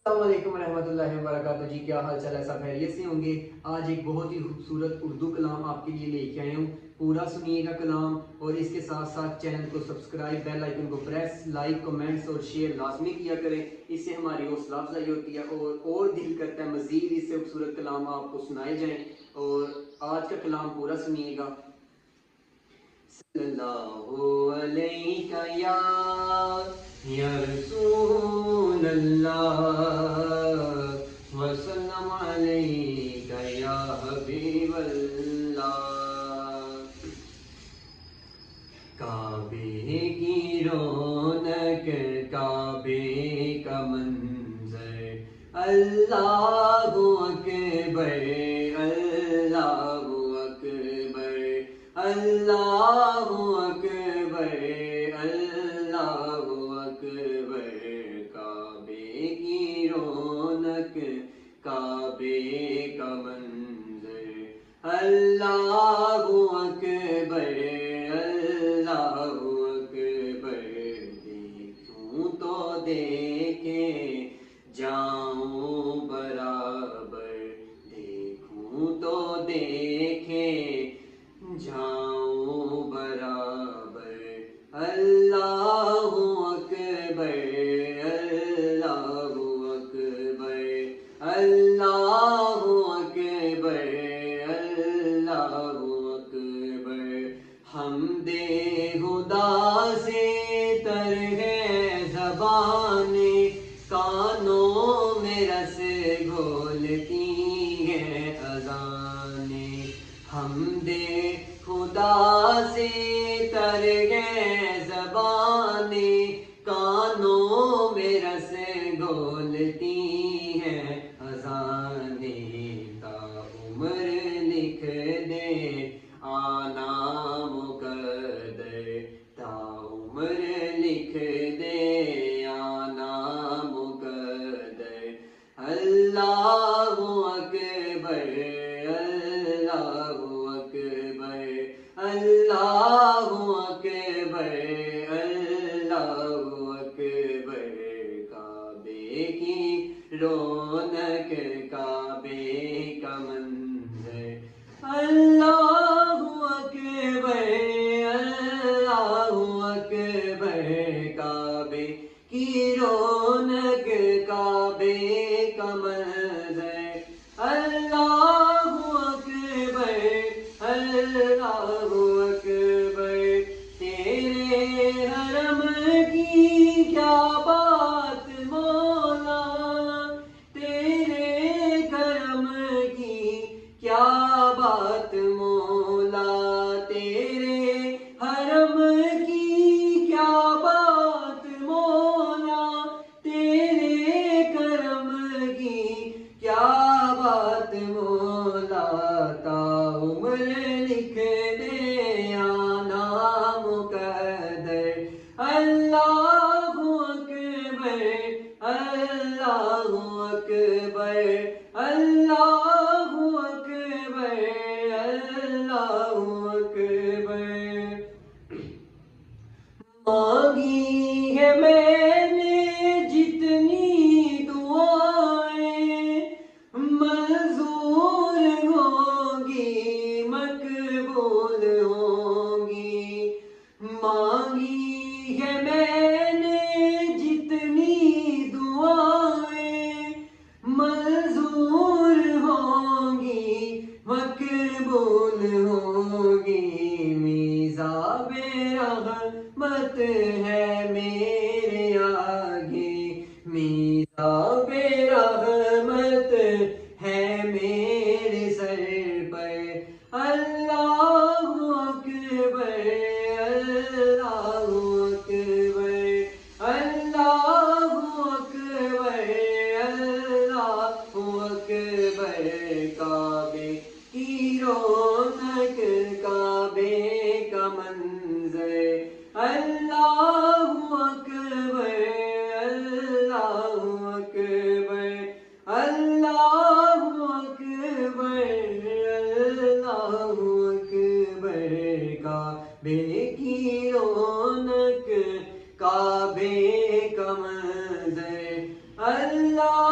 السلام علیکم ورحمۃ اللہ وبرکاتہ جی، کیا حال چال ہے؟ سب خیریت سے ہوں گے؟ آج ایک بہت ہی خوبصورت اردو کلام آپ کے لیے لے کے آیا ہوں، پورا سنیے گا کلام، اور اس کے ساتھ ساتھ چینل کو سبسکرائب، بیل آئیکن کو پریس، لائک، کمنٹس اور شیئر لازمی کیا کریں، اس سے ہماری حوصلہ افزائی ہوتی ہے اور دل کرتا ہے مزید اس سے خوبصورت کلام آپ کو سنائے جائیں۔ اور آج کا کلام پورا سنیے گا۔ صلی اللہ علیہ یا رسول اللہ وسلم علیکہ یا حبیب اللہ۔ کعبے کی رونق، کعبے کا منظر، اللہ اکبر، اللہ اکبر، اللہ اکبر، اللہ اکبر۔ کعبے کی رونق، کعبے کا منظر، اللہ اکبر، اللہ اکبر۔ دیکھوں تو دیکھیں جاؤں برابر، دیکھوں تو دیکھیں جاؤں برابر، اللہ اکبر، اللہ اکبر، اللہ اکبر، اللہ اکبر۔ حمد خدا سے تر ہے زبانیں، کانوں میں رس گھولتی ہیں اذانیں۔ حمد خدا سے تر ہے زبانیں، کانوں میں رس گھولتی ہیں اذانیں۔ تا عمر لکھ دے آنا مقدر، تا عمر لکھ دے آنا مقدر، اللہ اکبر، اللہ اکبر، اللہ اکبر، اللہ اکبر۔ کعبے کی رونق، کعبے کا منظر، اللہ اکبر، اللہ اکبر۔ کعبے کی رونق، کعبے کا منظر، اللہ اکبر، اللہ اکبر۔ تیرے حرم کی کیا بات مولا، تیرے کرم کی کیا بات مولا، تیرے حرم کی کیا بات مولا، تیرے کرم کی کیا بات مولا۔ تا عمر لکھ دے آنا مقدر، اللہ اکبر، اللہ اکبر، اللہ اکبر، اللہ اکبر۔ مانگی ہے میں نے جتنی دعائیں، منظور ہوں گی، مقبول ہوں گی۔ مانگی ہے میں نے جتنی دعائیں، منظور ہوں گی، مقبول ہوں گی۔ میزاب رحمت ہے میرے آگے، میزاب رحمت ہے میرے سر پر، اللہ اکبر، اللہ اکبر، اللہ اکبر، اللہ اکبر۔ کعبے کی رونق، کعبے کا منظر، اللہ اکبر، اللہ اکبر، اللہ اکبر، اللہ اکبر۔ کعبے کی رونق، کعبے کا منظر، اللہ